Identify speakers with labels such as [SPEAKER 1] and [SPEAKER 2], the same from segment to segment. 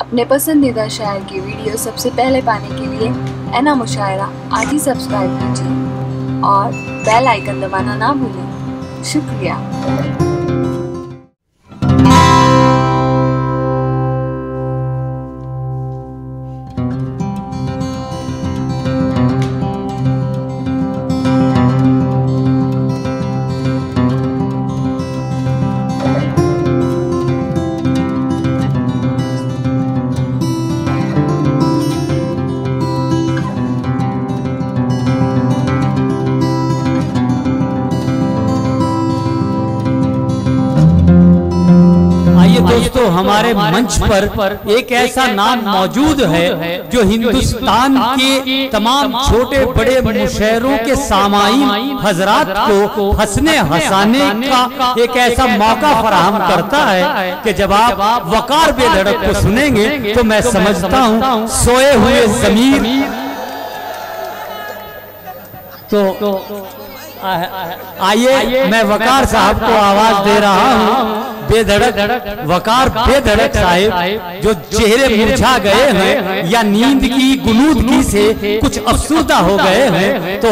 [SPEAKER 1] अपने पसंदीदा शायर की वीडियो सबसे पहले पाने के लिए एना मुशायरा आज ही सब्सक्राइब कीजिए और बेल आइकन दबाना ना भूलें। शुक्रिया।
[SPEAKER 2] दोस्तों, हमारे मंच पर एक ऐसा नाम मौजूद है जो हिंदुस्तान के तमाम छोटे बड़े मुशायरों के सामाईन हजरात को हंसने हंसाने का एक ऐसा मौका फराहम करता है कि जब आप वकार बेधड़क को सुनेंगे तो मैं समझता हूँ सोए हुए ज़मीर तो आइए मैं वकार साहब को आवाज दे रहा हूँ। बेधड़क वकार बेधड़क साहिब जो चेहरे मुरझा गए हैं या नींद की गुनूदगी से कुछ अफसुर्दा हो गए हैं, तो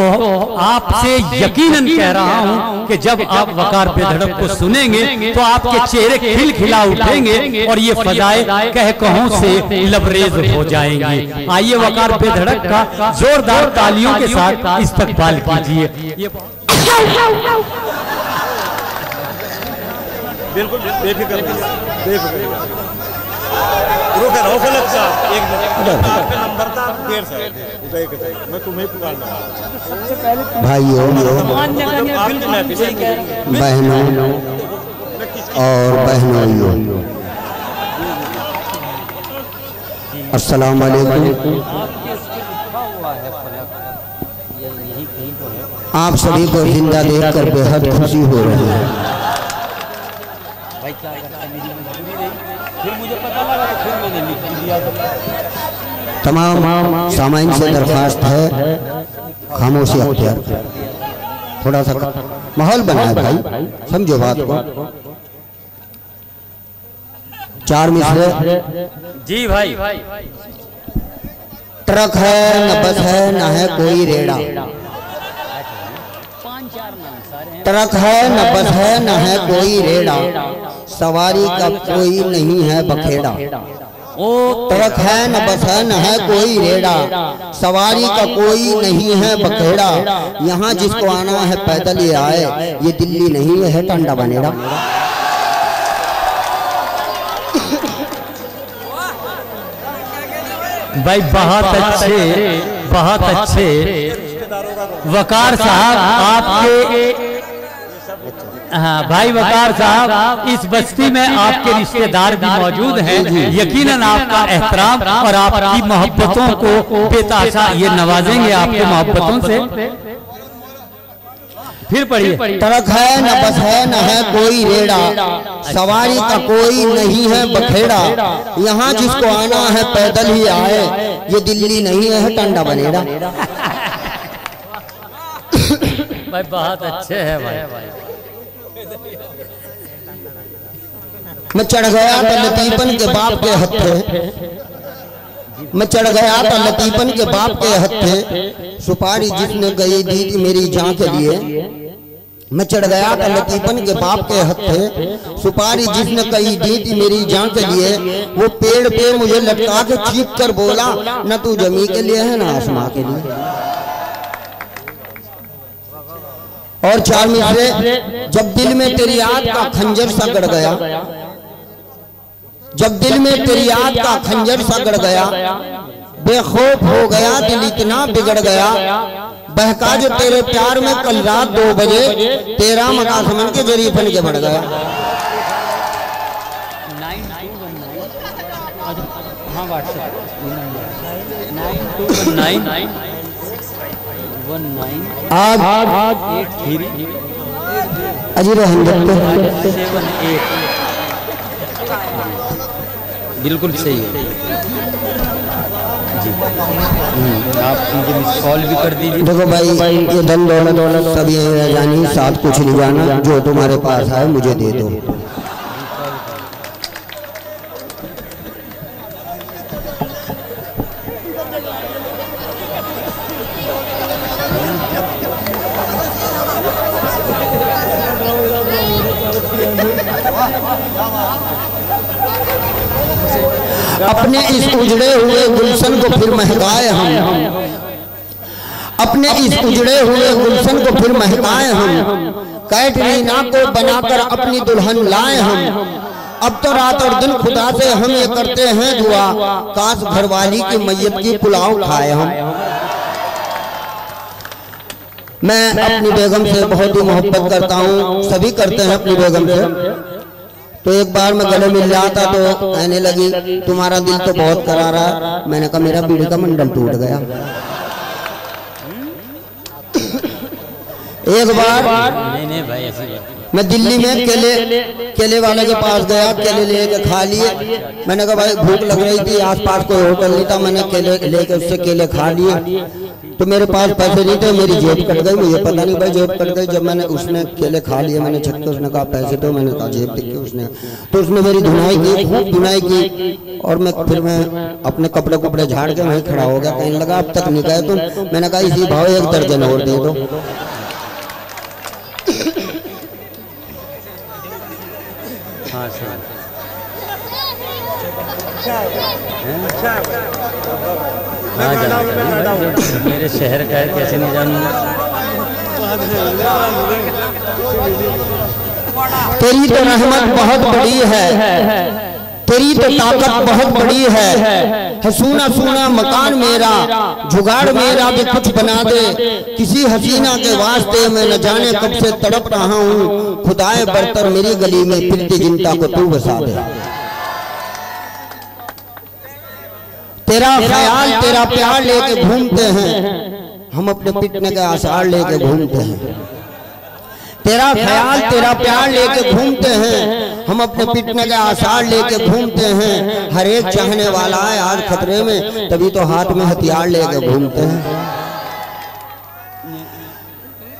[SPEAKER 2] आपसे यकीनन कह रहा हूँ कि जब आप वकार बेधड़क को सुनेंगे तो आपके चेहरे खिलखिला उठेंगे और ये फजाए कह कहों से लबरेज हो जाएंगे। आइए वकार बेधड़क का जोरदार तालियों के साथ इस्तकबाल कीजिए।
[SPEAKER 3] बिल्कुल बेफिक्र नंबर था देर से मैं तुम्हें पुकारना
[SPEAKER 4] भाइयों बहनों और बहनों अस्सलाम वालेकुम। आप सभी को जिंदा देखकर बेहद खुशी हो रही है। तमाम सामाइन से दरखास्त है खामोशी अख्तियार, थोड़ा सा माहौल बनाए भाई, समझो बात को। चार मिसरे
[SPEAKER 2] जी भाई।
[SPEAKER 4] ट्रक है न बस है न है कोई रेड़ा, ट्रक है न बस है न है कोई रेड़ा, सवारी का कोई नहीं है बखेड़ा। ट्रक है न बस है न है कोई रेड़ा, सवारी का कोई नहीं है बखेड़ा। यहाँ जिसको आना है पैदल ही आए, ये दिल्ली नहीं है टंडा बनेड़ा।
[SPEAKER 2] भाई बहुत अच्छे वकार साहब आपके। हाँ भाई वकार साहब, इस बस्ती में आपके रिश्तेदार भी मौजूद हैं। यकीनन आपका एहतराम और आपकी मोहब्बतों को बेताशा ये नवाजेंगे आपके मोहब्बतों से। फिर पढ़िए।
[SPEAKER 4] ट्रक है न बस है न है कोई रेड़ा, सवारी का कोई नहीं है बखेड़ा। यहाँ जिसको आना है पैदल ही आए, ये दिल्ली नहीं है टंडा बनेड़ा।
[SPEAKER 2] भाई बहुत अच्छे है भाई।
[SPEAKER 4] मैं चढ़ गया था लतीफन के बाप के हत्थे, मैं चढ़ गया था लतीफन के बाप के हत्थे, सुपारी जिसने गई दी थी मेरी जान के लिए। मैं चढ़ गया था लतीफन के बाप के हत्थे, सुपारी जिसने कही दी थी मेरी जान के लिए। वो पेड़ पे मुझे लटका के चीख कर बोला, न तू जमी के लिए है न आसमां के लिए। और चार मिसरे। जब दिल में तेरी याद का खंजर सा गड़ गया, जब दिल में तेरी याद का खंजर सा गड़ गया, बेखौफ हो गया दिल इतना बिगड़ गया। बहका जो तेरे प्यार में कल रात 2 बजे, तेरा मकासमन के जरिए फन के बढ़ गया। आज अजीर
[SPEAKER 2] बिल्कुल सही है जी। आप मुझे मिस कॉल भी कर दीजिए।
[SPEAKER 4] देखो भाई, ये धन दौलत सब ये जानी, साथ कुछ नहीं जाना। जो तुम्हारे पास है मुझे दे दो। अपने इस उजड़े हुए गुलशन को फिर महकाए हम, अपने इस उजड़े हुए गुलशन को फिर महकाए हम, कैटरीना को बनाकर अपनी दुल्हन लाए हम। अब तो रात और दिन खुदा से हम ये करते हैं दुआ, काश घरवाली की मैयत की पुलाव खाए हम। मैं अपनी बेगम से बहुत ही मोहब्बत करता हूँ, सभी करते हैं अपनी बेगम से। तो एक बार मैं गले मिल रहा था तो कहने लगी तुम्हारा दिल तो बहुत करारा है। मैंने कहा मेरा बीड़ी का मंडल टूट गया। एक बार
[SPEAKER 2] नहीं भाई
[SPEAKER 4] मैं दिल्ली में केले वाले के पास गया, केले लेके खा लिए। मैंने कहा भाई भूख लग रही थी, आसपास कोई होटल नहीं था, मैंने केले लेके उससे केले खा लिए। तो मेरे पास पैसे नहीं थे, मेरी जेब कट गई। मुझे पता नहीं भाई जेब कट गई। जब मैंने उसने केले खा लिए, मैंने छक के उसने कहा पैसे दो, मैंने कहा जेब दिख के उसने, तो उसने मेरी धुनाई की, खूब धुनाई की। और फिर मैं अपने कपड़े झाड़ के वहीं खड़ा हो गया। कहने लगा अब तक नहीं गए तुम। मैंने कहा इसी भाव 1 दर्जन और दे दो।
[SPEAKER 2] हाँ मेरे शहर का है, कैसे नहीं जानूंगा।
[SPEAKER 4] तेरी तो रहमत बहुत बड़ी है, तेरी तो ताकत बहुत बड़ी है। सूना सूना मकान मेरा, जुगाड़ मेरा भी कुछ बना दे। किसी हसीना के वास्ते मैं न जाने कब से तड़प रहा हूँ। खुदाए बरतर मेरी गली में फिरती जिंदा को तू बसा दे। तेरा ख्याल तेरा प्यार लेके घूमते हैं हम, अपने पिटने के आसार लेके घूमते हैं। तेरा ख्याल तेरा प्यार लेके घूमते हैं हम, अपने पिटने के आसार लेके घूमते हैं। हर एक चाहने वाला है आज खतरे में, तभी तो हाथ में हथियार लेके घूमते हैं।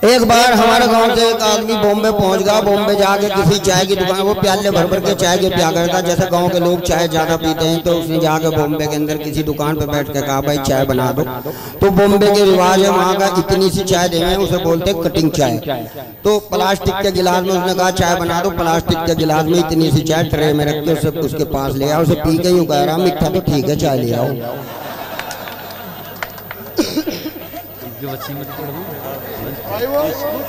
[SPEAKER 4] एक बार हमारे गांव से एक आदमी बॉम्बे पहुंच गया। बॉम्बे जाके किसी चाय की दुकान, वो प्याले भर भर के चाय के पिया करता। जैसे गांव के लोग चाय ज्यादा पीते हैं, तो उसने जाके बॉम्बे के अंदर किसी दुकान पे बैठ के कहा भाई चाय बना दो। तो बॉम्बे के रिवाज है वहाँ का, इतनी सी चाय देंगे, उसे बोलते कटिंग चाय। तो प्लास्टिक के गिलास में उसने कहा चाय बना दो। प्लास्टिक के गिलास में इतनी सी चाय ट्रे में रख के उसे उसके पास ले आओ। उसे पी के यूँ कह रहा मीठा तो ठीक है चाय ले आओ।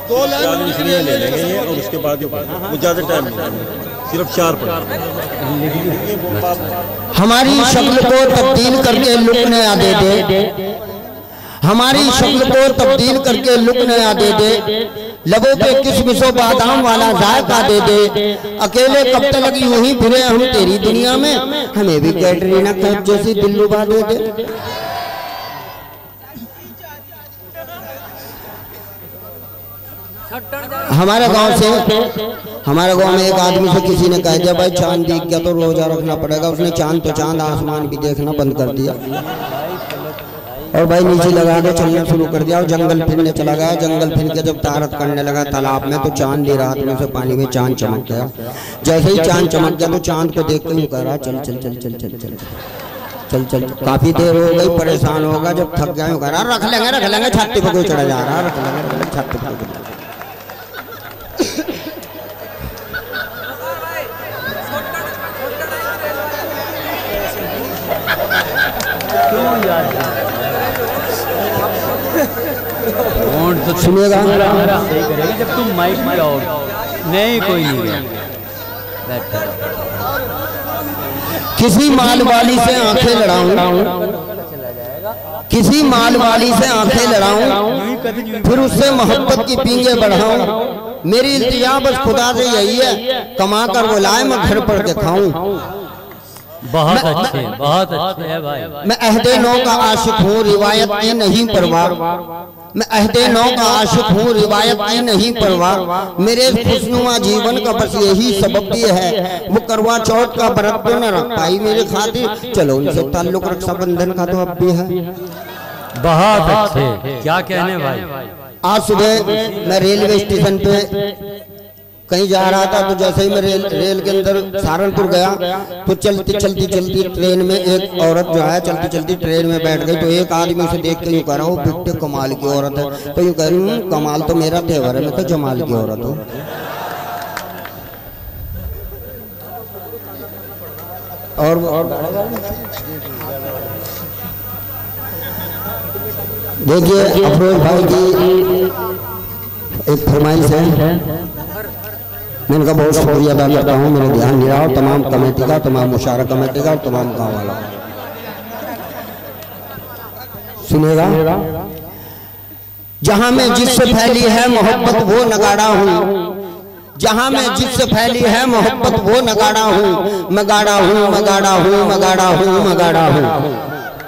[SPEAKER 3] दो लाइन ले लेंगे ये, और उसके बाद वो ज्यादा टाइम नहीं, सिर्फ 4 पढ़।
[SPEAKER 4] हमारी शक्ल को तब्दील करके लुक नया दे दे, हमारी शक्ल को तब्दील करके लुक नया दे दे। लबों पे किशमिशो बादाम वाला जायका दे दे। अकेले कब तक यूं ही फिरे हम तेरी दुनिया में, हमें भी कैटरीना कैफ जैसी दिलरुबा दे दे। हमारे गांव में एक आदमी से किसी ने कह दिया भाई चांद दिख गया तो रोजा रखना पड़ेगा। उसने चांद तो चांद, आसमान भी देखना बंद कर दिया और भाई नीचे लगा के चलना शुरू कर दिया। और जंगल फिरने चला गया। जंगल फिर के जब तारत करने लगा तालाब में, तो चांद ली रात में से पानी में चांद चमक गया। जैसे ही चांद चमक गया तो चांद को देखते हुए कह रहा चल चल चल चल चल चल चल चल। काफी देर हो गई, परेशान होगा। जब थक गया कह रहा रख लेंगे, छाती पर कोई चढ़ा जा रहा, रख लेंगे छाती पर।
[SPEAKER 2] तो
[SPEAKER 4] सुनेगा
[SPEAKER 2] सही करेगा जब तुम माइक में आओ। नहीं कोई नहीं,
[SPEAKER 4] किसी मालवाली से आंखें लड़ाऊं, किसी मालवाली से आंखें लड़ाऊं, फिर उससे मोहब्बत की पींगे बढ़ाऊं। मेरी इल्तिजा बस खुदा से यही है, कमा कर वो लाए मैं घर पर के खाऊं।
[SPEAKER 2] बहुत अच्छे है भाई।
[SPEAKER 4] मैं अहदे नौ का आशिक हूँ, रिवायत की नहीं परवाह। मैं अहदे नौ का आशिक हूँ, रिवायत की नहीं परवाह। मेरे खुशनुमा जीवन का बस यही सबब भी है, वो करवा चौथ का व्रत तो न रख पाई मेरे खातिर। चलो उनसे ताल्लुक रक्षाबंधन का तो अब भी है।
[SPEAKER 2] बहुत अच्छे, क्या कहने भाई।
[SPEAKER 4] आज सुबह मैं रेलवे स्टेशन पे कहीं जा रहा था, तो जैसे ही मैं रेल के अंदर सहारनपुर गया, तो चलती चलती चलती ट्रेन में एक औरत जो है चलती चलती ट्रेन में बैठ गई। तो एक आदमी उसे देख के यूँ कह रहा, वो बिट्टे कमाल की औरत है। तो यूँ कह रही हूँ, कमाल तो मेरा तेवर है, मैं तो जमाल की औरत हूँ। और देखिए अफरोज भाई की एक फरमाइश है, मैं इनका बहुत शुक्रिया अदा करता हूँ। मेरे ध्यान नहीं रहा, तमाम कमेटी का, तमाम मुशारा कमेटी का और तमाम गाँव वाला सुनेगा। जहां में जिससे फैली है मोहब्बत वो नगाड़ा हूँ, जहां में जिससे फैली है मोहब्बत वो नगाड़ा हूँ, मगाड़ा हूँ मगाड़ा हूँ मगाड़ा हूँ मगाड़ा हूँ।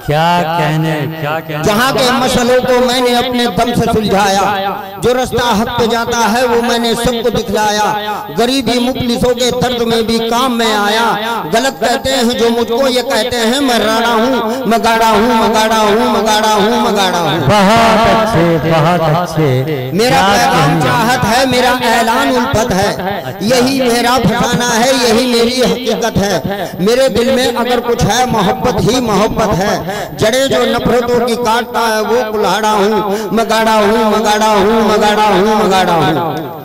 [SPEAKER 2] क्या कहने
[SPEAKER 4] जहाँ के मसलों को मैंने अपने दम से सुलझाया, जो रास्ता हक पे जाता है वो मैंने सबको दिखलाया। गरीबी मुफलिसों के दर्द में भी काम में आया। गलत कहते हैं जो मुझको ये कहते हैं, मैं राड़ा हूँ मगाड़ा हूँ मगाड़ा हूँ मगाड़ा हूँ मगाड़ा हूँ।
[SPEAKER 2] बहुत अच्छे बहुत अच्छे।
[SPEAKER 4] मेरा पैगाम चाहत है, मेरा ऐलान उल्फत है, यही मेरा फसाना है, यही मेरी हकीकत है। मेरे दिल में अगर कुछ है मोहब्बत ही मोहब्बत है। जड़े जो नफरतों की काटता है वो कुल्हाड़ा हूँ, मगाड़ा हूँ मगाड़ा हूँ मगाड़ा हूँ मगाड़ा हूँ।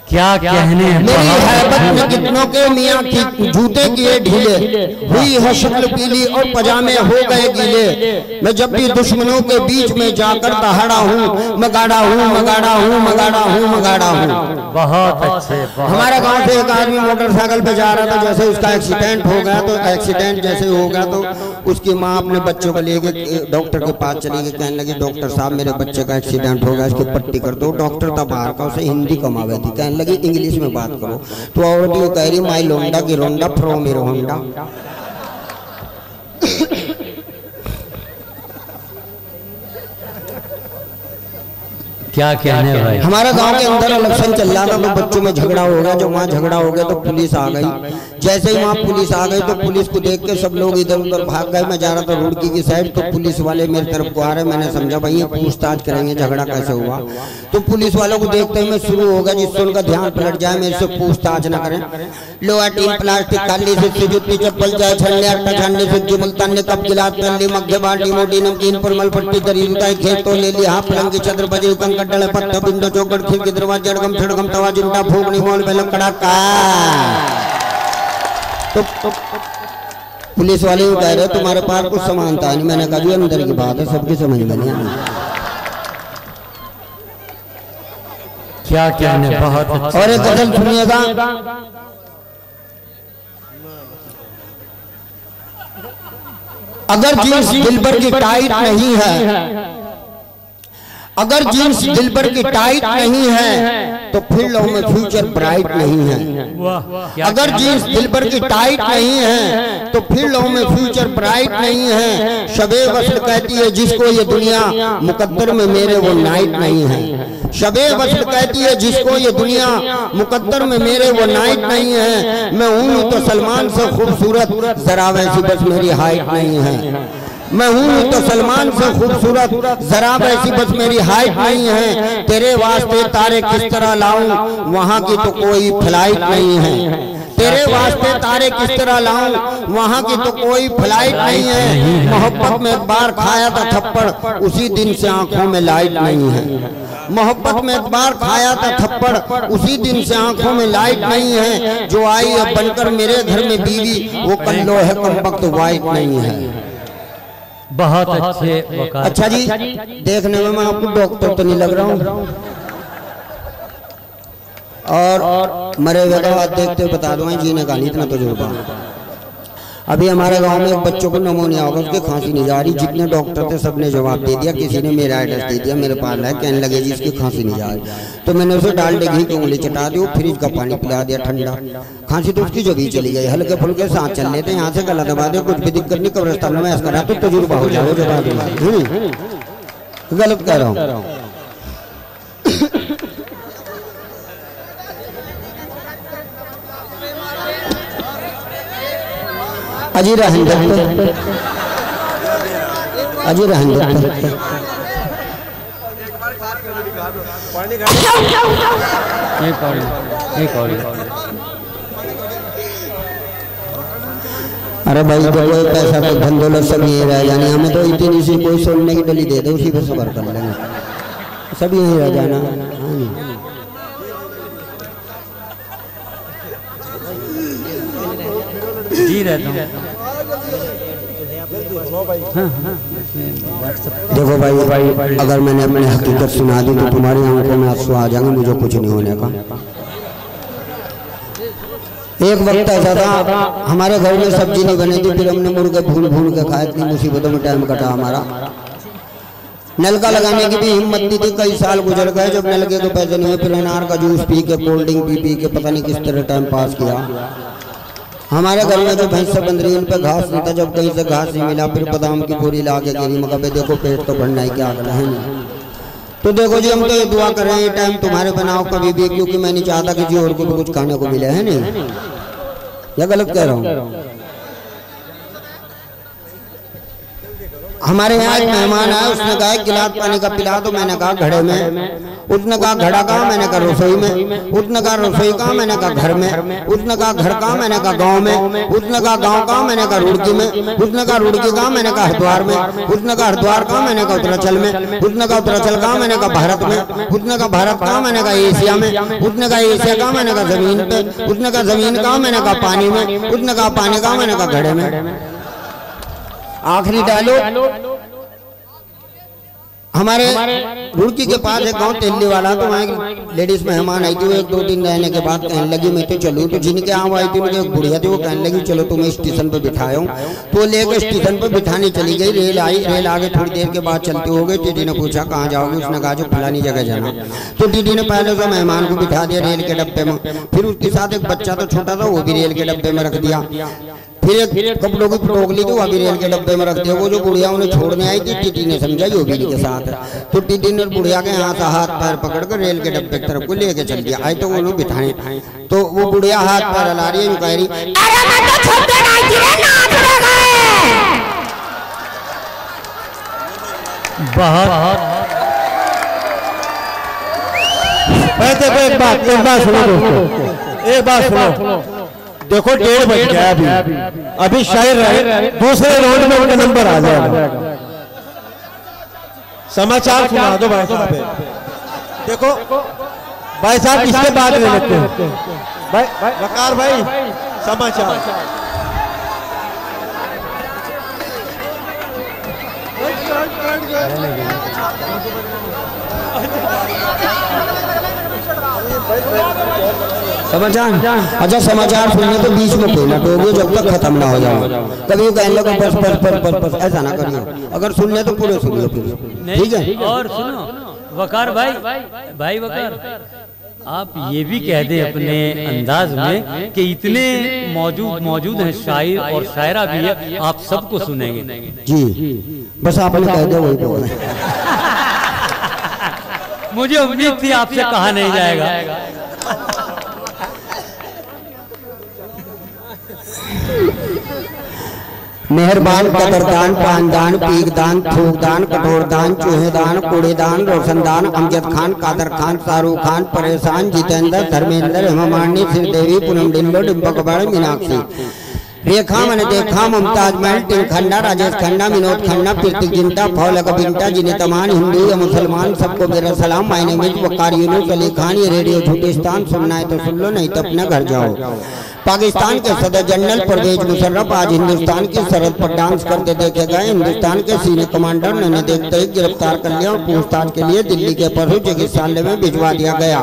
[SPEAKER 2] क्या कहने
[SPEAKER 4] मेरी हैबत में कितनों के मियाँ की जूते किए ढीले, हुई है शक्ल पीली और पजामे हो गए गीले। मैं जब भी दुश्मनों के बीच में जाकर दहाड़ा हूँ, मगाड़ा हूँ मगाड़ा हूँ मगाड़ा हूँ मगाड़ा हूँ।
[SPEAKER 2] बहुत अच्छे।
[SPEAKER 4] हमारे गांव से एक आदमी मोटरसाइकिल पे जा रहा था, जैसे उसका एक्सीडेंट हो गया, तो एक्सीडेंट जैसे हो गया तो उसकी माँ अपने बच्चों को लेके डॉक्टर के पास चली गई। कहने लगी, डॉक्टर साहब मेरे बच्चे का एक्सीडेंट हो गया, इसकी पट्टी कर दो। डॉक्टर था बाहर का, उसे हिंदी कमावे थी, कहने लगी इंग्लिश में बात करो। तो औरत ये कह रही, माई लोंडा की रोंडा फ्रो मेरो होंडा।
[SPEAKER 2] क्या कहने भाई।
[SPEAKER 4] हमारा गांव के अंदर इलेक्शन चल रहा था, तो बच्चों में झगड़ा हो गया। जब वहाँ झगड़ा हो गया तो पुलिस आ गई। जैसे ही वहाँ पुलिस आ गई तो पुलिस को देख के सब लोग इधर उधर भाग गए। मैं जा रहा था रुड़की की साइड, तो पुलिस वाले मेरी तरफ को आ रहे। मैंने समझा भाई ये पूछताछ करेंगे झगड़ा कैसे हुआ। तो पुलिस वालों को देखते ही मैं शुरू हो गया, जिससे उनका ध्यान पलट जाए, मेरे से पूछताछ न करें। लोहा टीन प्लास्टिक खाली से जुत्ती चप्पल जाए छन्ने अट्टा छन्ने से मुल्तान ने कप गिलास तल्ली मग्गे बाटी मोटी नमकीन परमल पट्टी दरी उताई खेत तो ले ली हाथ पलंग की चदर बजे कंकड़ डले पत्ता बिंदो चौकड़ खिड़की दरवाजा जड़गम छड़गम तवा जुंडा फूकनी मोल बेलम कड़ाका। तो पुलिस वाले कह रहे तुम्हारे पास कुछ समानता नहीं। मैंने कहा जी अंदर की बात है, सबकी समझ में नहीं आई।
[SPEAKER 2] क्या कहने बहुत अच्छा।
[SPEAKER 4] और एक गजल सुनिएगा, अगर जींस दिलबर की टाइट नहीं है, अगर जींस दिलबर की टाइट नहीं है तो फिर लो में फ्यूचर ब्राइट नहीं है। अगर जींस दिलबर की टाइट नहीं है तो फिर लो में फ्यूचर ब्राइट नहीं है। शबे वस्ल कहती है जिसको ये दुनिया, मुकद्दर में मेरे वो नाइट नहीं है। शबे वस्ल कहती है जिसको ये दुनिया, मुकद्दर में मेरे वो नाइट नहीं है। मैं हूँ तो सलमान से खूबसूरत, जरा वैसी बस मेरी हाइट नहीं है। मैं हूँ तो सलमान से खूबसूरत, जरा वैसी बस मेरी हाइट नहीं है। तेरे वास्ते तारे किस तरह लाऊं, वहाँ की तो कोई फ्लाइट नहीं है। तेरे वास्ते तारे किस तरह लाऊं, वहाँ की तो कोई फ्लाइट नहीं है। मोहब्बत में एक बार खाया था थप्पड़, उसी दिन से आंखों में लाइट नहीं है। मोहब्बत में एक बार खाया था थप्पड़, उसी दिन से आंखों में लाइट नहीं है। जो आई अब बनकर मेरे घर में बीवी, वो कल्लो है कम वक्त वाइट नहीं है।
[SPEAKER 2] बहुत अच्छे।
[SPEAKER 4] अच्छा जी, देखने में मैं आपको डॉक्टर तो नहीं लग रहा हूँ, और मरे हुए का देखते बता दूंगा जीने का नहीं इतना तजुर्बा। अभी हमारे गांव में एक बच्चों को नमोनिया होगा, उसके खांसी नहीं जा रही। जितने डॉक्टर थे सबने जवाब दे दिया, किसी ने मेरा एड्रेस दे दिया मेरे पास है, कहने लगे जी इसकी खांसी नहीं जा रही। तो मैंने उसे डालडे घी की उंगली चटा दी, फ्रिज का पानी पिला दिया ठंडा। खांसी तो उसकी जब ही चली गई। हल्के फुल्के सांस चल लेते, यहाँ से गला दबा दे, कुछ भी दिक्कत नहीं, कब्रिस्तान में ऐसा करा तो तजुर्बा हो जाए। गलत कह रहा हूँ। अजी रहन दो, अजी रहन दो।
[SPEAKER 3] पानी
[SPEAKER 2] एक और
[SPEAKER 4] अरे भाई देखो पैसा तो धन दौलत सब यही रह जानी, हमें तो इतनी सी कोई सोने की डली दे दे उसी पे सबर कर लेंगे, सब यही रह जाना।
[SPEAKER 2] जी रहता हूँ।
[SPEAKER 4] देखो भाई अगर मैंने अपनी हकीकत सुना दी तो तुम्हारी आंखों में आंसू आ जाएंगे, मुझे कुछ नहीं होने का। एक वक्त ऐसा था हमारे घर में सब्जी नहीं बनी थी, फिर हमने मुर्गे भून भून के खाए, इतनी मुसीबतों में टाइम कटा हमारा। नलका लगाने की भी हिम्मत नहीं थी, कई साल गुजर गए जब नलके के पैसे नहीं हुए, फिर अनार का जूस पी के कोल्ड ड्रिंक पी पी के पता नहीं किस तरह टाइम पास किया। हमारे घर में जो भैंस बंध रही उन पर घास नहीं था, जब कहीं से घास नहीं मिला फिर बादाम की बोरी ला के गिरी, मगर देखो पेट तो भरना ही क्या अगला है नहीं। तो देखो जी हम तो ये दुआ कर रहे हैं ये टाइम तुम्हारे बनाओ कभी भी, क्योंकि मैं नहीं चाहता किसी और को भी कुछ खाने को मिले, है नहीं? या गलत कह रहा हूँ? हमारे यहाँ एक मेहमान आया, उसने कहा गिलास पानी का पिला दो, मैंने कहा घड़े में। उसने कहा घड़ा कहाँ, मैंने कहा रसोई में। उसने कहा रसोई कहाँ, मैंने कहा घर में। उसने कहा घर कहाँ, मैंने कहा गांव में। उसने कहा गांव कहाँ, मैंने कहा रुड़की में। उसने कहा रुड़की कहाँ, मैंने कहा हरिद्वार में। उसने कहा हरिद्वार कहाँ, मैंने कहा उत्तरांचल में। उसने कहा उत्तरांचल कहाँ, मैंने कहा भारत में। उसने कहा भारत कहाँ, मैंने कहा एशिया में। उसने कहा एशिया कहाँ, मैंने कहा जमीन पे। उसने कहा जमीन कहाँ, मैंने कहा पानी में। उसने कहा पानी कहाँ, मैंने कहा घड़े में। आखिरी डायलॉग हमारे रुड़की के पास एक गांव तेली वाला, तो वहाँ लेडीज मेहमान आई थी, वो 1-2 दिन रहने के बाद कहने लगी मैं तो चलूँ। तो जिनके यहाँ आई थी उनके एक बुढ़िया थी, वो कहने लगी चलो तुम्हें स्टेशन पर बिठाया हूँ। तो लेकर स्टेशन पर बिठाने चली गई, रेल आई, रेल आगे थोड़ी देर के बाद चलती हो गई। टीटी ने पूछा कहाँ जाओगे, उसने कहा जो फलानी जगह जाना। तो टीटी ने पहले तो मेहमान को बिठा दिया रेल के डब्बे में, फिर उसके साथ एक बच्चा तो छोटा था वो भी रेल के डब्बे में रख टोकरी दिया, फिर एक कपड़ों की टोकरी तो अभी रेल के डब्बे में रख दिया। वो जो बुढ़िया उन्हें छोड़ने आई थी, टीटी ने समझा योगिनी के साथ, तो टीटी ने बुढ़िया के हाथ हाथ पैर पकड़ कर रेल के डब्बे की तरफ को लेके चल दिया। आई तो वो लोग बिठाए, तो वो बुढ़िया हाथ पैर हिला रही है, कह रही
[SPEAKER 3] एक बात सुनो दोस्तों, एक बात सुनो, देखो 1:30 बज गया, अभी शायर रहे, दूसरे राउंड में उनका नंबर आ जाएगा। समाचार सुना दो भाई साहब। देखो भाई साहब किसके बात ले लेते हैं भाई, वकार भाई समाचार।
[SPEAKER 4] समाचार, अच्छा समाचार सुनने तो बीच में कोई ना टोको जब तक खत्म ना हो जाए। कभी कहने लगा बस बस बस बस बस, ऐसा ना करिए, अगर सुनने तो पूरे सुनिए, ठीक है?
[SPEAKER 2] और सुनो वकार भाई वकार, आप ये भी कह दें अपने अंदाज में कि इतने मौजूद हैं शायर और शायरा भी है, आप सबको सुनेंगे
[SPEAKER 4] जी, बस आपने कह दिया वही बोल।
[SPEAKER 2] मुझे उम्मीद थी आपसे कहा नहीं जाएगा।
[SPEAKER 4] मेहरबान, कदरदान, पानदान, पीकदान, थूकदान, कठोरदान, चूहेदान, कूड़ेदान, रोशनदान, अमजद खान, कादर खान, शाहरुख खान, परेशान, जितेंद्र, धर्मेंद्र, हेमामालिनी, श्रीदेवी, पूनम डिल्लो, डिम्पक बड़, मीनाक्षी, रेखा, मैंने देखा, मुमताज महल, टिम खन्ना, राजेश खन्ना, विनोद खन्ना, कीर्तिक जिंटा, फौलक बिंटा, जिन्हें तमाम हिंदू या मुसलमान सबको मेरा सलाम। माय नेम इज वकार यूनुस अली खान। ये रेडियो झूठिस्तान, सुनना है तो सुन लो, नहीं तो अपने घर जाओ। पाकिस्तान के सदर जनरल परवेज मुशर्रफ आज हिंदुस्तान की सरहद पर डांस करते देखे गए। हिंदुस्तान के सीनियर कमांडर ने देखते ही गिरफ्तार कर लिया और पूछताछ के लिए दिल्ली के पशु चिकित्सालय में भिजवा दिया गया।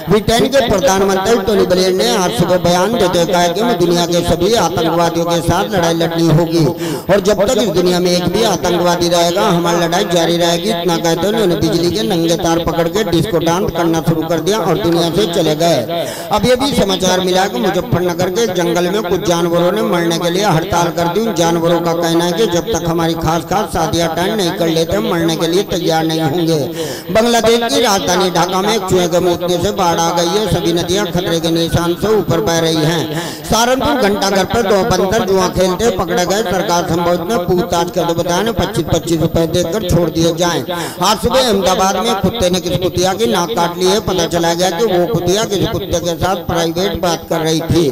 [SPEAKER 4] ब्रिटेन के प्रधानमंत्री टोनी ब्लेयर ने आज सुबह बयान देते कहा कि मैं दुनिया के सभी आतंकवादियों के साथ लड़ाई लड़नी होगी और जब तक इस दुनिया में एक भी आतंकवादी रहेगा हमारी लड़ाई जारी रहेगी। इतना कहते उन्होंने बिजली के नंगे तार पकड़ के डिस्को डांस करना शुरू कर दिया और दुनिया से चले गए। अब ये भी समाचार मिला कि मुजफ्फरनगर करके जंगल में कुछ जानवरों ने मरने के लिए हड़ताल कर दी। उन जानवरों का कहना है कि जब तक हमारी खास शादियां अटेंड नहीं कर लेते मरने के लिए तैयार नहीं होंगे। बांग्लादेश की राजधानी ढाका में एक चूहे के मुतने से बाढ़ आ गई है। सभी नदियां खतरे के निशान से ऊपर बह रही हैं। सहारनपुर घंटाघर पर 2 बंदर जुआ खेलते पकड़े गए। सरकार संभव में पूछताछ कर बताया 25-25 रुपए देकर छोड़ दिए जाएं। आज सुबह अहमदाबाद में कुत्ते ने किस कुतिया की नाक काट ली है। पता चला गया कि वो कुतिया किसी कुत्ते के साथ प्राइवेट बात कर रही थी।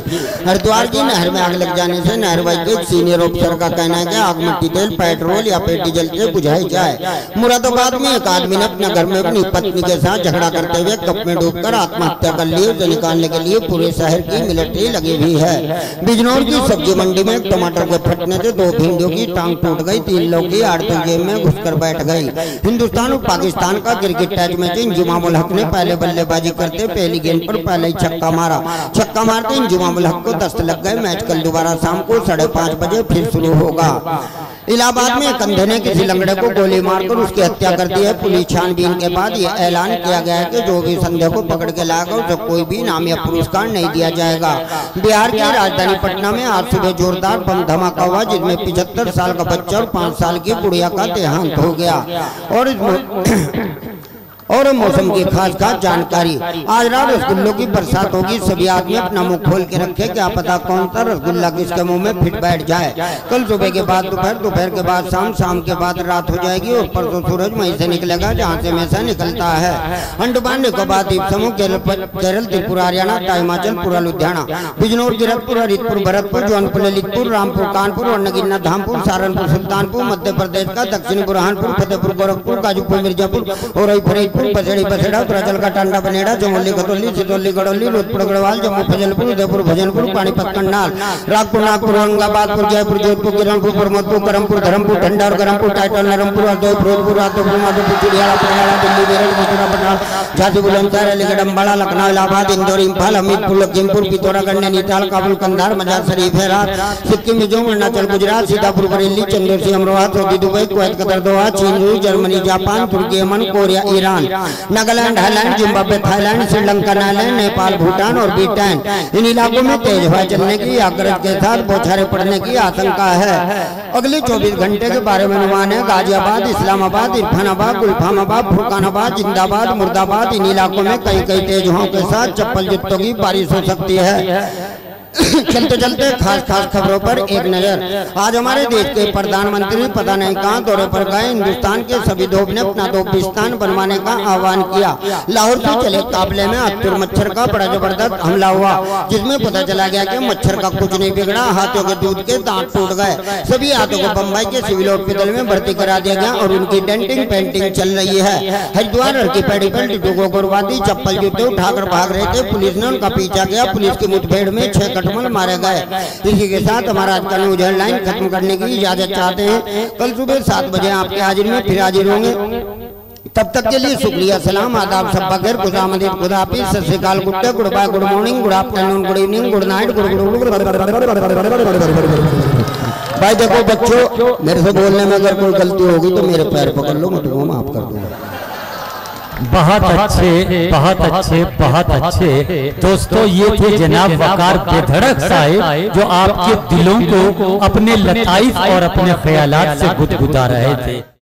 [SPEAKER 4] हरिद्वार की नहर में आग लग जाने से नहर वैज्ञानिक सीनियर ऑफिसर का कहना है कि आग मिट्टी तेल पेट्रोल या पेट डीजल से बुझाई जाए। मुरादाबाद में एक आदमी ने अपने घर में अपनी पत्नी के साथ झगड़ा करते हुए कप में डूबकर आत्महत्या कर ली। उसे निकालने के लिए पूरे शहर की मिलिट्री लगी हुई है। बिजनौर की सब्जी मंडी में टमाटर के फटने से 2 भिंडियों की टांग टूट गई। 3 लोग की आड़ती जेब में घुसकर बैठ गई। हिंदुस्तान और पाकिस्तान का क्रिकेट टेस्ट मैच इंजुमामुल हक ने पहले बल्लेबाजी करते पहली गेंद पर पहले ही छक्का मारा। छक्का मारते इंजुमामुल हक को दस्त लग गए। मैच कल दोबारा शाम को 5:30 बजे फिर शुरू होगा। इलाहाबाद में एक अंधे ने किसी लंगड़े को गोली मारकर उसकी हत्या कर दी है। पुलिस छानबीन के बाद ये ऐलान किया गया है कि जो भी संदेह को पकड़ के लाएगा उसे कोई भी इनाम या पुरस्कार नहीं दिया जाएगा। बिहार की राजधानी पटना में आज सुबह जोरदार बम धमाका हुआ जिसमें 75 साल का बच्चा और 5 साल की गुड़िया का देहांत हो गया। और मौसम की खास जानकारी, आज रात रसगुल्लों की बरसात होगी। सभी आदमी अपना मुंह खोल के रखे, क्या पता कौन सा रसगुल्ला किसके मुंह में फिट बैठ जाए। कल सुबह के बाद दोपहर, दोपहर के बाद शाम, शाम के बाद रात हो जाएगी और परसों सूरज वहीं से निकलेगा जहाँ से हमेशा निकलता है। अंडमान निकोबार द्वीप समूह, केरल, त्रिपुरा, हरियाणा, हिमाचल, पूरा लुधियाना, बिजनौर, गिरधपुर, हरिदपुर, भरतपुर, जौनपुर, ललितपुर, रामपुर, कानपुर और नगीना धामपुर, सहारनपुर, सुल्तानपुर, मध्य प्रदेश का दक्षिणी बुरहानपुर, फतेहपुर, गोरखपुर, गाजीपुर, मिर्जापुर और बसेड़ी बसेड़ा, उत्तरांचल का टांडा बनेड़ा, चमोली, खतौली, सितौली, गड़ौली, रोहतपुर, गढ़वाल, जम्मू, फजलपुर, उदयपुर, भजनपुर, पानीपत, करनाल, रागपुर, नागपुर, औरंगाबादपुर, जयपुर, जोधपुर, किरणपुर, प्रमोदपुर, करमपुर, धर्मपुर, ठंडा और गरमपुर, टाइटल, नरमपुर, हरदोई, फिरोजपुर, रातोपुर, माधोपुर, चिड़ियाला, पटियाला, दिल्ली, मेरठ, मथुरा, बनारस, झांसी, बुलंदशहर, अलीगढ़, अंबाला, लखनऊ, इलाहाबाद, इंदौर, इम्फाल, हमीरपुर, लखीमपुर, पिथौरागढ़, नैनीताल, काबुल, कंधार, मजार शरीफ, Herat, Sikkim, Mizoram, Arunachal, Gujarat, Sitapur, Bareilly, चंद्रसी, Amroha, Saudi, Dubai, Kuwait, Qatar, दोहा, चीन, रूस, जर्मनी, जापान, तुर्की, Yemen, Korea, Iran, Nagaland, highland, Zimbabwe, Thailand, Sri Lanka, Nagaland, Nepal, Bhutan और ब्रिटेन। इन इलाकों में तेज हवा चलने की या गरज के साथ बौछारें पड़ने की आशंका है। अगले 24 घंटे के बारे में अनुमान है गाजियाबाद, इस्लामाबाद, इरफानाबाद, गुलफामाबाद, फुरकानाबाद, जिंदाबाद, मुर्दाबाद, इन इलाकों में कई तेज हवाओं के साथ चप्पल जूतों की बारिश हो सकती है। चलते चलते खास खबरों पर एक नजर। आज हमारे देश के प्रधानमंत्री पता नहीं कहां दौरे पर गए। हिंदुस्तान के सभी धोप ने अपना धोपिस्तान बनवाने का आह्वान किया। लाहौर से चले काफिले में अत्तुर मच्छर का बड़ा जबरदस्त हमला हुआ जिसमें पता चला गया कि मच्छर का कुछ नहीं बिगड़ा, हाथों के दूध के दांत टूट गए। सभी हाथों को बम्बई के सिविल हॉस्पिटल में भर्ती करा दिया गया और उनकी डेंटिंग पेंटिंग चल रही है। हरिद्वार लड़की पेडिकल टिटू गुरवादी चप्पल जूते उठाकर भाग रहे थे। पुलिस ने उनका पीछा किया। पुलिस की मुठभेड़ में 6 कटमल मारे गए। इसी के साथ हमारा आज का न्यूज हेडलाइन खत्म करने की इजाजत चाहते हैं। कल सुबह 7 बजे आपके हाजिर में फिर हाजिर होंगे। तब तक के लिए शुक्रिया, सलाम, आदाब, सब बगैर, खुदामदीद, खुदा हाफिज, सत श्री अकाल, good day, goodbye, good morning, good afternoon, good evening, good night, भाई देखो बच्चों, मेरे से बोलने में अगर कोई गलती होगी तो मेरे पैर पकड़ लो, मैं तुमको माफ कर दूंगा।
[SPEAKER 2] बहुत अच्छे, बहुत अच्छे, बहुत अच्छे दोस्तों, ये थे जनाब वकार बेधड़क साहिब जो आपके दिलों को अपने लताइफ और अपने ख्यालात से गुदगुदा रहे थे।